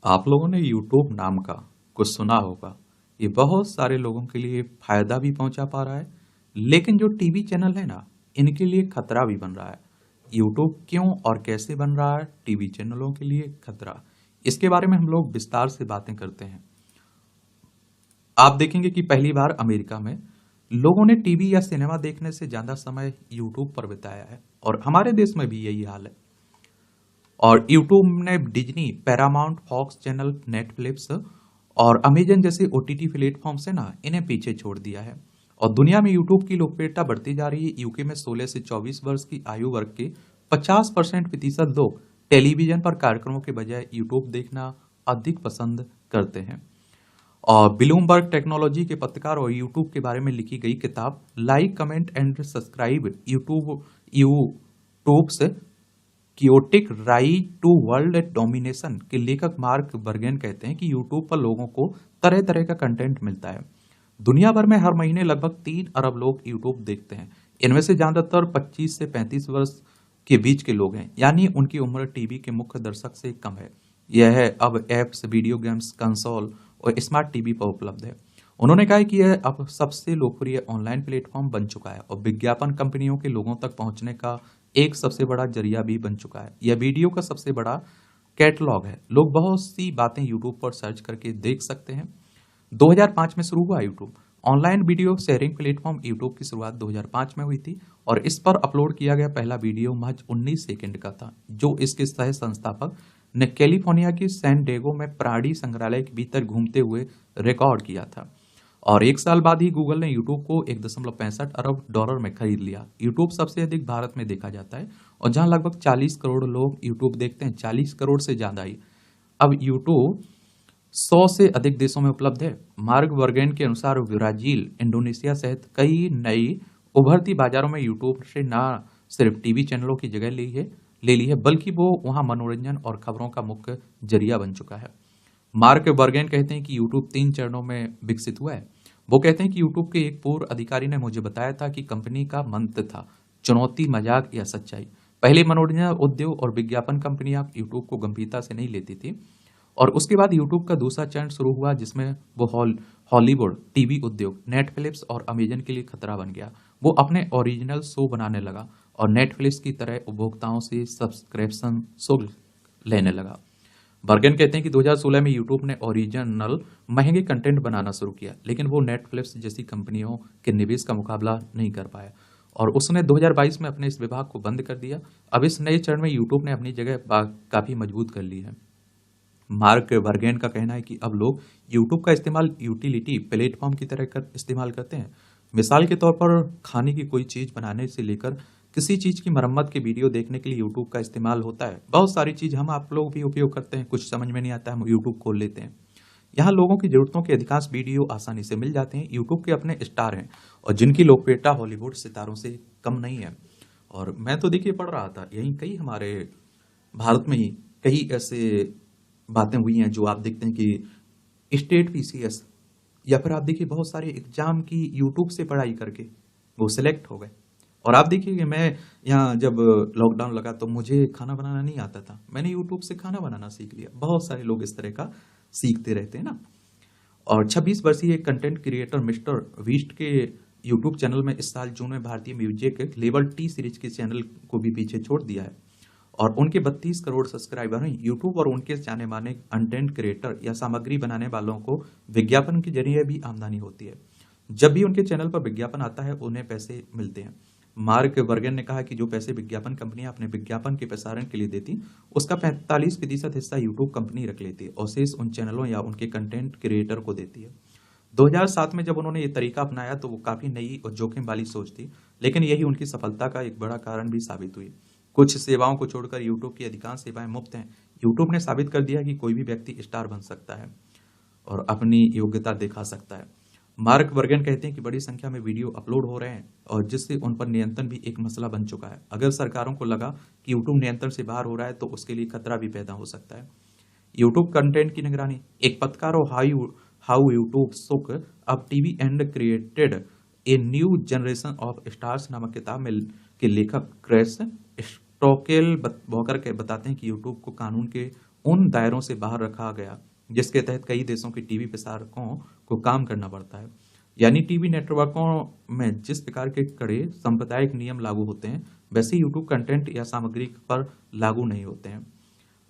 आप लोगों ने YouTube नाम का कुछ सुना होगा। ये बहुत सारे लोगों के लिए फायदा भी पहुंचा पा रहा है, लेकिन जो टीवी चैनल है ना, इनके लिए खतरा भी बन रहा है। YouTube क्यों और कैसे बन रहा है टीवी चैनलों के लिए खतरा, इसके बारे में हम लोग विस्तार से बातें करते हैं। आप देखेंगे कि पहली बार अमेरिका में लोगों ने टीवी या सिनेमा देखने से ज्यादा समय YouTube पर बिताया है, और हमारे देश में भी यही हाल है। और यूट्यूब ने Disney, Paramount, Fox channel, Netflix और अमेजन जैसे ओटीटी प्लेटफॉर्म से ना इन्हें पीछे छोड़ दिया है। और दुनिया में यूट्यूब की लोकप्रियता बढ़ती जा रही है। यूके में 16 से 24 वर्ष की आयु वर्ग के 50% लोग टेलीविजन पर कार्यक्रमों के बजाय यूट्यूब देखना अधिक पसंद करते हैं। और ब्लूमबर्ग टेक्नोलॉजी के पत्रकार और यूट्यूब के बारे में लिखी गई किताब like, comment and subscribe YouTube से chaotic right to world domination के लेखक मार्क बर्गेन कहते हैं कि यूट्यूब पर लोगों को तरह तरह का कंटेंट मिलता है। दुनिया भर में हर महीने लगभग 3 अरब लोग यूट्यूब देखते हैं। इनमें से ज्यादातर 25 से 35 वर्ष के बीच के लोग हैं, यानी उनकी उम्र टीवी के मुख्य दर्शक से कम है। यह अब एप्स, वीडियो गेम्स, कंसोल और स्मार्ट टीवी पर उपलब्ध है। उन्होंने कहा कि यह अब सबसे लोकप्रिय ऑनलाइन प्लेटफॉर्म बन चुका है और विज्ञापन कंपनियों के लोगों तक पहुंचने का एक सबसे बड़ा जरिया भी बन चुका है। यह वीडियो का सबसे बड़ा कैटलॉग है। लोग बहुत सी बातें यूट्यूब पर सर्च करके देख सकते हैं। 2005 में शुरू हुआ YouTube. Online video sharing platform YouTube की शुरुआत 2005 में हुई थी और इस पर अपलोड किया गया पहला वीडियो महज 19 सेकंड का था, जो इसके सह संस्थापक ने कैलिफोर्निया की सैन डिएगो में प्राणी संग्रहालय के भीतर घूमते हुए रिकॉर्ड किया था। और एक साल बाद ही गूगल ने यूट्यूब को 1.65 अरब डॉलर में खरीद लिया। यूट्यूब सबसे अधिक भारत में देखा जाता है और जहां लगभग 40 करोड़ लोग यूट्यूब देखते हैं, 40 करोड़ से ज्यादा ही। अब यूट्यूब 100 से अधिक देशों में उपलब्ध है। मार्क वर्गेन के अनुसार ब्राजील, इंडोनेशिया सहित कई नई उभरती बाजारों में यूट्यूब से न सिर्फ टीवी चैनलों की जगह ले ली है, बल्कि वो वहां मनोरंजन और खबरों का मुख्य जरिया बन चुका है। मार्क बर्गेन कहते हैं कि यूट्यूब 3 चरणों में विकसित हुआ है। वो कहते हैं कि यूट्यूब के एक पूर्व अधिकारी ने मुझे बताया था कि कंपनी का मंत्र था चुनौती, मजाक या सच्चाई। पहले मनोरंजन उद्योग और विज्ञापन कंपनियां यूट्यूब को गंभीरता से नहीं लेती थी, और उसके बाद यूट्यूब का दूसरा चरण शुरू हुआ जिसमें वो हॉलीवुड टीवी उद्योग, नेटफ्लिक्स और अमेजन के लिए खतरा बन गया। वो अपने ओरिजिनल शो बनाने लगा और नेटफ्लिक्स की तरह उपभोक्ताओं से सब्सक्रिप्शन शुल्क लेने लगा। बर्गन कहते हैं कि 2016 में यूट्यूब ने ओरिजिनल महंगे कंटेंट बनाना शुरू किया, लेकिन वो नेटफ्लिक्स जैसी कंपनियों के निवेश का मुकाबला नहीं कर पाया और उसने 2022 में अपने इस विभाग को बंद कर दिया। अब इस नए चरण में यूट्यूब ने अपनी जगह काफी मजबूत कर ली है। मार्क बर्गेन का कहना है कि अब लोग यूट्यूब का इस्तेमाल यूटिलिटी प्लेटफॉर्म की तरह इस्तेमाल करते हैं। मिसाल के तौर पर खाने की कोई चीज बनाने से लेकर किसी चीज की मरम्मत के वीडियो देखने के लिए यूट्यूब का इस्तेमाल होता है। बहुत सारी चीज हम आप लोग भी उपयोग करते हैं, कुछ समझ में नहीं आता है हम यूट्यूब खोल लेते हैं। यहाँ लोगों की जरूरतों के अधिकांश वीडियो आसानी से मिल जाते हैं। यूट्यूब के अपने स्टार हैं और जिनकी लोकप्रियता हॉलीवुड सितारों से कम नहीं है। और मैं तो देखिए पढ़ रहा था, यहीं कई हमारे भारत में ही कई ऐसे बातें हुई हैं जो आप देखते हैं कि स्टेट पीसीएस या फिर आप देखिए बहुत सारे एग्जाम की यूट्यूब से पढ़ाई करके वो सिलेक्ट हो गए। और आप देखिए कि मैं यहाँ जब लॉकडाउन लगा तो मुझे खाना बनाना नहीं आता था, मैंने यूट्यूब से खाना बनाना सीख लिया। बहुत सारे लोग इस तरह का सीखते रहते हैं ना। और 26 वर्षीय कंटेंट क्रिएटर मिस्टर वीस्ट के यूट्यूब चैनल में इस साल जून में भारतीय म्यूजिक लेवल टी सीरीज के चैनल को भी पीछे छोड़ दिया है और उनके 32 करोड़ सब्सक्राइबर हैं। यूट्यूब और उनके जाने माने कंटेंट क्रिएटर या सामग्री बनाने वालों को विज्ञापन के जरिए भी आमदनी होती है। जब भी उनके चैनल पर विज्ञापन आता है उन्हें पैसे मिलते हैं। मार्क बर्गन ने कहा कि जो पैसे विज्ञापन कंपनियां अपने विज्ञापन के प्रसारण के लिए देती, उसका 45% हिस्सा यूट्यूब कंपनी रख लेती है और शेष उन चैनलों या उनके कंटेंट क्रिएटर को देती है। 2007 में जब उन्होंने ये तरीका अपनाया तो वो काफी नई और जोखिम वाली सोच थी, लेकिन यही उनकी सफलता का एक बड़ा कारण भी साबित हुई। कुछ सेवाओं को छोड़कर यूट्यूब की अधिकांश सेवाएं मुफ्त हैं। यूट्यूब ने साबित कर दिया कि कोई भी व्यक्ति स्टार बन सकता है और अपनी योग्यता दिखा सकता है। मार्क बर्गन कहते हैं कि बड़ी संख्या में वीडियो अपलोड हो रहे हैं और जिससे उन पर नियंत्रण भी एक मसला बन चुका है। अगर सरकारों को लगा कि यूट्यूब नियंत्रण से बाहर हो रहा है तो उसके लिए खतरा भी पैदा हो सकता है। यूट्यूब कंटेंट की निगरानी। एक पत्रकार और हाउ यूट्यूब सुक अब TV and created a new generation of stars नामक किताब में के लेखक क्रेस स्टोकेल वॉकर के बताते हैं कि यूट्यूब को कानून के उन दायरों से बाहर रखा गया जिसके तहत कई देशों के टीवी प्रसारकों को काम करना पड़ता है। यानी टीवी नेटवर्कों में जिस प्रकार के कड़े सांप्रदायिक नियम लागू होते हैं, वैसे यूट्यूब कंटेंट या सामग्री पर लागू नहीं होते हैं।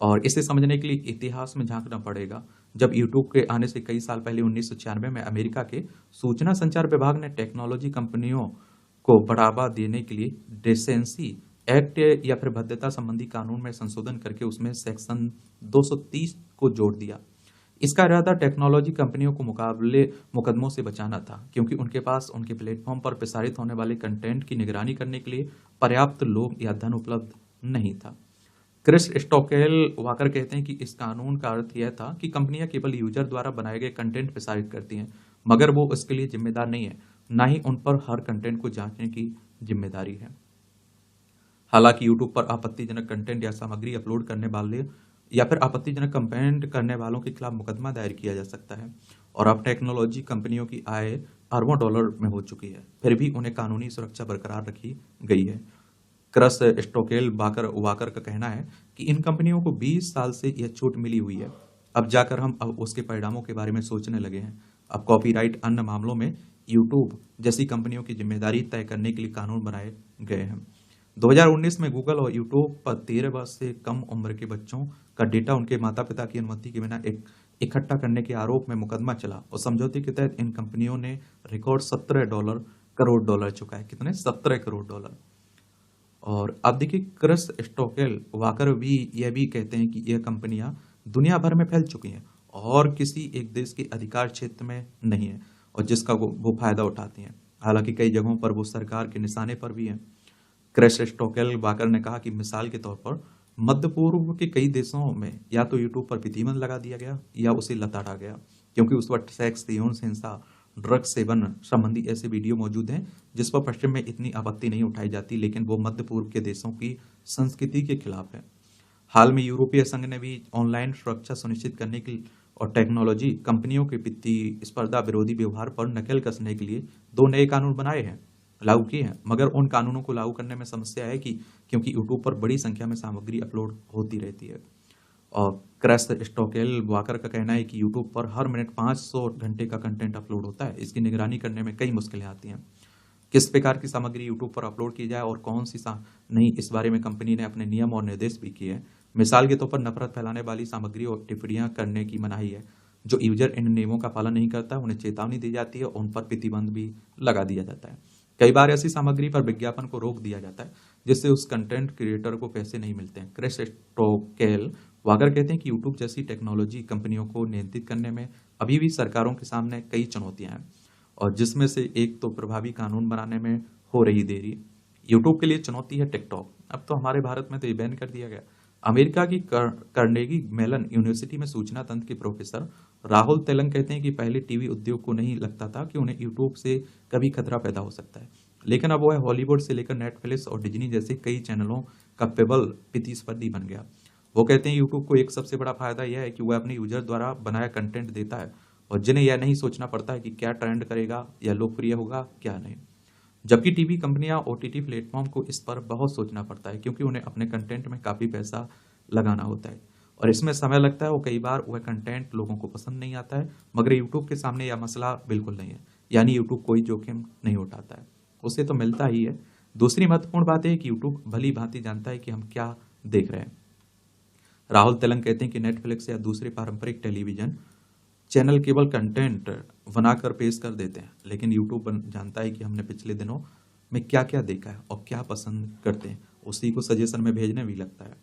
और इसे समझने के लिए इतिहास में झांकना पड़ेगा। जब यूट्यूब के आने से कई साल पहले 1996 में अमेरिका के सूचना संचार विभाग ने टेक्नोलॉजी कंपनियों को बढ़ावा देने के लिए डेसेंसी एक्ट या फिर भद्रता संबंधी कानून में संशोधन करके उसमें सेक्शन 230 को जोड़ दिया। इसका इरादा टेक्नोलॉजी कंपनियों को मुकाबले मुकदमों से बचाना था, क्योंकि उनके पास उनके प्लेटफॉर्म पर प्रसारित होने वाले कंटेंट की निगरानी करने के लिए पर्याप्त लोग या धन उपलब्ध नहीं था। क्रिस स्टोकेल वाकर कहते हैं कि इस कानून का अर्थ यह था कि कंपनियां केवल यूजर द्वारा बनाए गए कंटेंट प्रसारित करती हैं, मगर वो इसके लिए जिम्मेदार नहीं है, ना ही उन पर हर कंटेंट को जांचने की जिम्मेदारी है। हालांकि यूट्यूब पर आपत्तिजनक कंटेंट या सामग्री अपलोड करने वाले या फिर आपत्तिजनक कंटेंट करने वालों के खिलाफ मुकदमा दायर किया जा सकता है, और अब टेक्नोलॉजी कंपनियों की आय अरबों डॉलर में हो चुकी है, फिर भी उन्हें कानूनी सुरक्षा बरकरार रखी गई है। क्रस स्टोकेल वाकर का कहना है कि इन कंपनियों को 20 साल से यह छूट मिली हुई है, अब जाकर हम अब उसके परिणामों के बारे में सोचने लगे हैं। अब कॉपीराइट अन्य मामलों में यूट्यूब जैसी कंपनियों की जिम्मेदारी तय करने के लिए कानून बनाए गए हैं। 2019 में गूगल और यूट्यूब पर 13 वर्ष से कम उम्र के बच्चों का डेटा उनके माता पिता की अनुमति के बिना इकट्ठा करने के आरोप में मुकदमा चला, और समझौते के तहत इन कंपनियों ने रिकॉर्ड $17 करोड़ चुकाए। कितने? $17 करोड़। और अब देखिए, क्रिस स्टोकेल वाकर भी यह भी कहते हैं कि यह कंपनियां दुनिया भर में फैल चुकी हैं और किसी एक देश के अधिकार क्षेत्र में नहीं है, और जिसका वो फायदा उठाती हैं। हालांकि कई जगहों पर वो सरकार के निशाने पर भी हैं। क्रिस स्टोकेल वाकर ने कहा कि मिसाल के तौर पर मध्य पूर्व के कई देशों में या तो यूट्यूब पर प्रतिबंध लगा दिया गया या उसे लताड़ा गया, क्योंकि उस वक्त सेक्स, यौन हिंसा, ड्रग सेवन संबंधी ऐसे वीडियो मौजूद हैं जिस पर पश्चिम में इतनी आपत्ति नहीं उठाई जाती, लेकिन वो मध्य पूर्व के देशों की संस्कृति के खिलाफ है। हाल में यूरोपीय संघ ने भी ऑनलाइन सुरक्षा सुनिश्चित करने के और टेक्नोलॉजी कंपनियों के वित्तीय स्पर्धा विरोधी व्यवहार पर नकेल कसने के लिए 2 नए कानून बनाए हैं, लागू किए हैं। मगर उन कानूनों को लागू करने में समस्या है कि क्योंकि यूट्यूब पर बड़ी संख्या में सामग्री अपलोड होती रहती है। और क्रिस स्टोकेल वाकर का कहना है कि यूट्यूब पर हर मिनट 500 घंटे का कंटेंट अपलोड होता है। इसकी निगरानी करने में कई मुश्किलें आती हैं। किस प्रकार की सामग्री यूट्यूब पर अपलोड की जाए और कौन सी नहीं, इस बारे में कंपनी ने अपने नियम और निर्देश भी किए हैं। मिसाल के तौर पर नफरत फैलाने वाली सामग्री और टिप्पणियां करने की मनाही है। जो यूजर इन नियमों का पालन नहीं करता, उन्हें चेतावनी दी जाती है और उन पर प्रतिबंध भी लगा दिया जाता है। कई बार ऐसी सामग्री पर विज्ञापन को रोक दिया जाता है, जिससे उस कंटेंट क्रिएटर को पैसे नहीं मिलते हैं। क्रिस स्टोकेल वागर कहते हैं कि यूट्यूब जैसी टेक्नोलॉजी कंपनियों को नियंत्रित करने में अभी भी सरकारों के सामने कई चुनौतियां हैं, और जिसमें से एक तो प्रभावी कानून बनाने में हो रही देरी। यूट्यूब के लिए चुनौती है टिकटॉक। अब तो हमारे भारत में तो ये बैन कर दिया गया। अमेरिका की कार्नेगी मेलन यूनिवर्सिटी में सूचना तंत्र के प्रोफेसर राहुल तेलंग कहते हैं कि पहले टीवी उद्योग को नहीं लगता था कि उन्हें यूट्यूब से कभी खतरा पैदा हो सकता है, लेकिन अब वह हॉलीवुड से लेकर नेटफ्लिक्स और डिज्नी जैसे कई चैनलों का प्रबल प्रतिस्पर्धी बन गया। वो कहते हैं यूट्यूब को एक सबसे बड़ा फायदा यह है कि वह अपने यूजर द्वारा बनाया कंटेंट देता है, और जिन्हें यह नहीं सोचना पड़ता है कि क्या ट्रेंड करेगा या लोकप्रिय होगा, क्या नहीं। जबकि टीवी कंपनियां ओटीटी प्लेटफॉर्म को इस पर बहुत सोचना पड़ता है, क्योंकि उन्हें अपने कंटेंट में काफ़ी पैसा लगाना होता है और इसमें समय लगता है, और कई बार वह कंटेंट लोगों को पसंद नहीं आता है। मगर यूट्यूब के सामने यह मसला बिल्कुल नहीं है, यानी यूट्यूब कोई जोखिम नहीं उठाता है, उसे तो मिलता ही है। दूसरी महत्वपूर्ण बात है कि यूट्यूब भली भांति जानता है कि हम क्या देख रहे हैं। राहुल तेलंग कहते हैं कि नेटफ्लिक्स या दूसरे पारंपरिक टेलीविजन चैनल केवल कंटेंट बनाकर पेश कर देते हैं, लेकिन यूट्यूब जानता है कि हमने पिछले दिनों में क्या क्या देखा है और क्या पसंद करते हैं, उसी को सजेशन में भेजने भी लगता है।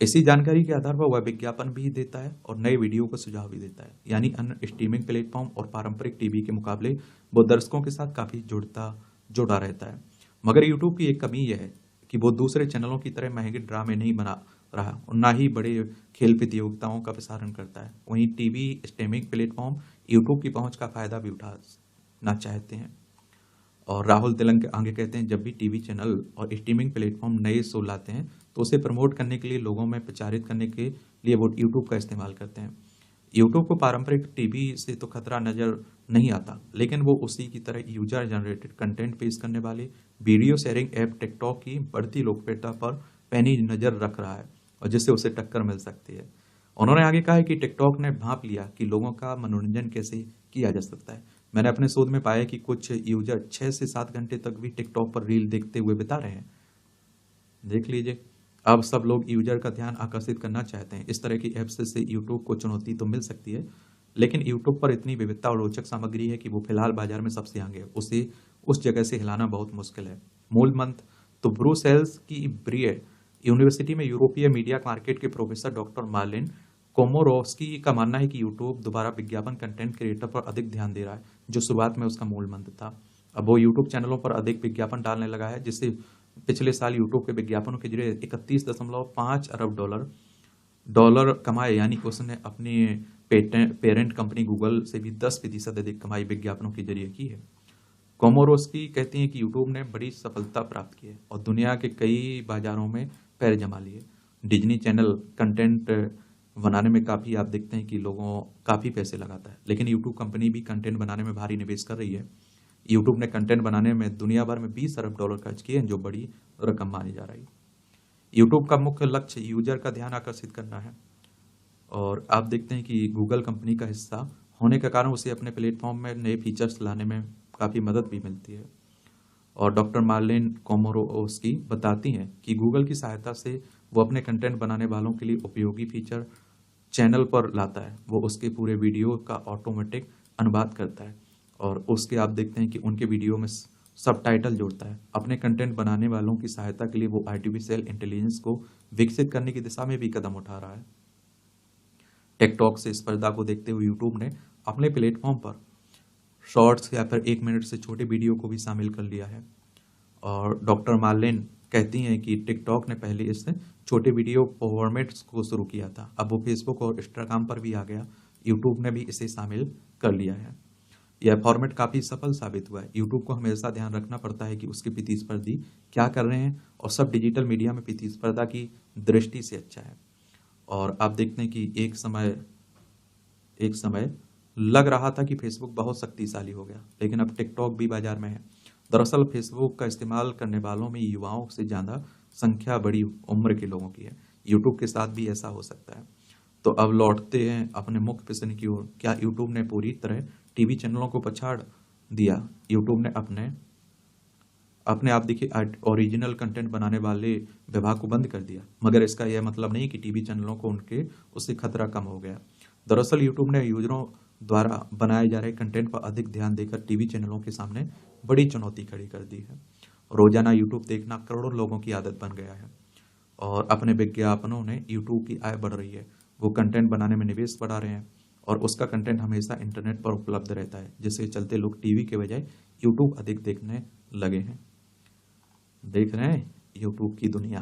इसी जानकारी के आधार पर वह विज्ञापन भी देता है और नए वीडियो का सुझाव भी देता है। यानी अन्य स्ट्रीमिंग प्लेटफॉर्म और पारंपरिक टीवी के मुकाबले वो दर्शकों के साथ काफी जुड़ा रहता है। मगर यूट्यूब की एक कमी यह है कि वो दूसरे चैनलों की तरह महंगे ड्रामे नहीं बना रहा और ना ही बड़े खेल प्रतियोगिताओं का प्रसारण करता है। वहीं टीवी स्ट्रीमिंग प्लेटफॉर्म यूट्यूब की पहुंच का फायदा भी उठाना चाहते हैं। और राहुल तेलंग आगे कहते हैं, जब भी टीवी चैनल और स्ट्रीमिंग प्लेटफॉर्म नए शो लाते हैं तो उसे प्रमोट करने के लिए, लोगों में प्रचारित करने के लिए वो यूट्यूब का इस्तेमाल करते हैं। यूट्यूब को पारंपरिक टीवी से तो खतरा नजर नहीं आता, लेकिन वो उसी की तरह यूजर जनरेटेड कंटेंट पेश करने वाले वीडियो शेयरिंग ऐप टिकटॉक की बढ़ती लोकप्रियता पर पैनी नजर रख रहा है, और जिससे उसे टक्कर मिल सकती है। उन्होंने आगे कहा है कि टिकटॉक ने भांप लिया कि लोगों का मनोरंजन कैसे किया जा सकता है। मैंने अपने शोध में पाया कि कुछ यूजर 6 से 7 घंटे तक भी टिकटॉक पर रील देखते हुए बिता रहे हैं। देख लीजिए, अब सब लोग यूजर का ध्यान आकर्षित करना चाहते हैं। इस तरह की ऐप्स से यूट्यूब को चुनौती तो मिल सकती है, लेकिन यूट्यूब पर इतनी विविधता और रोचक सामग्री है कि वो फिलहाल बाजार में सबसे आगे है। उसे उस जगह से हिलाना बहुत मुश्किल है। मूल मंत्र तो ब्रुसेल्स की ब्रियर यूनिवर्सिटी में यूरोपीय मीडिया मार्केट के प्रोफेसर डॉक्टर मार्लिन कोमोरोव्स्की का मानना है कि यूट्यूब दोबारा विज्ञापन कंटेंट क्रिएटर पर अधिक ध्यान दे रहा है, जो शुरुआत में उसका मूल मंत्र था। अब वो यूट्यूब चैनलों पर अधिक विज्ञापन डालने लगा है, जिससे पिछले साल यूट्यूब के विज्ञापनों के जरिए 31.5 अरब डॉलर डॉलर कमाए, यानी उसने अपनी पेरेंट कंपनी गूगल से भी 10% अधिक कमाई विज्ञापनों के जरिए की है। कोमोरोस्की कहती हैं कि यूट्यूब ने बड़ी सफलता प्राप्त की है और दुनिया के कई बाजारों में पैर जमा लिए। डिज्नी चैनल कंटेंट बनाने में काफ़ी आप देखते हैं कि लोगों काफ़ी पैसे लगाता है, लेकिन यूट्यूब कंपनी भी कंटेंट बनाने में भारी निवेश कर रही है। यूट्यूब ने कंटेंट बनाने में दुनिया भर में 20 अरब डॉलर खर्च किए हैं, जो बड़ी रकम मानी जा रही है। यूट्यूब का मुख्य लक्ष्य यूजर का ध्यान आकर्षित करना है और आप देखते हैं कि गूगल कंपनी का हिस्सा होने के कारण उसे अपने प्लेटफॉर्म में नए फीचर्स लाने में काफ़ी मदद भी मिलती है। और डॉक्टर मार्लिन कोमोरोव्स्की बताती हैं कि गूगल की सहायता से वो अपने कंटेंट बनाने वालों के लिए उपयोगी फीचर चैनल पर लाता है। वो उसके पूरे वीडियो का ऑटोमेटिक अनुवाद करता है और उसके आप देखते हैं कि उनके वीडियो में सबटाइटल जोड़ता है। अपने कंटेंट बनाने वालों की सहायता के लिए वो आर्टिफिशियल इंटेलिजेंस को विकसित करने की दिशा में भी कदम उठा रहा है। टिकटॉक से स्पर्धा को देखते हुए यूट्यूब ने अपने प्लेटफॉर्म पर शॉर्ट्स या फिर 1 मिनट से छोटे वीडियो को भी शामिल कर लिया है। और डॉक्टर मार्लिन कहती हैं कि टिकटॉक ने पहले इस छोटे वीडियो फॉर्मेट्स को शुरू किया था, अब वो फेसबुक और इंस्टाग्राम पर भी आ गया। यूट्यूब ने भी इसे शामिल कर लिया है। यह फॉर्मेट काफ़ी सफल साबित हुआ है। यूट्यूब को हमेशा ध्यान रखना पड़ता है कि उसके प्रतिस्पर्धी क्या कर रहे हैं और सब डिजिटल मीडिया में प्रतिस्पर्धा की दृष्टि से अच्छा है। और आप देखते हैं कि एक समय लग रहा था कि फेसबुक बहुत शक्तिशाली हो गया, लेकिन अब टिकटॉक भी बाजार में है। दरअसल फेसबुक का इस्तेमाल करने वालों में युवाओं से ज़्यादा संख्या बड़ी उम्र के लोगों की है। यूट्यूब के साथ भी ऐसा हो सकता है। तो अब लौटते हैं अपने मुख्य प्रश्न की ओर, क्या यूट्यूब ने पूरी तरह टीवी चैनलों को पछाड़ दिया? यूट्यूब ने अपने अपने आप देखिए ओरिजिनल कंटेंट बनाने वाले विभाग को बंद कर दिया, मगर इसका यह मतलब नहीं कि टीवी चैनलों को उससे खतरा कम हो गया। दरअसल यूट्यूब ने यूजरों द्वारा बनाए जा रहे कंटेंट पर अधिक ध्यान देकर टीवी चैनलों के सामने बड़ी चुनौती खड़ी कर दी है। रोजाना यूट्यूब देखना करोड़ों लोगों की आदत बन गया है और अपने विज्ञापनों ने यूट्यूब की आय बढ़ रही है। वो कंटेंट बनाने में निवेश बढ़ा रहे हैं और उसका कंटेंट हमेशा इंटरनेट पर उपलब्ध रहता है, जिसके चलते लोग टीवी के बजाय यूट्यूब अधिक देखने लगे हैं। देख रहे हैं यूट्यूब की दुनिया।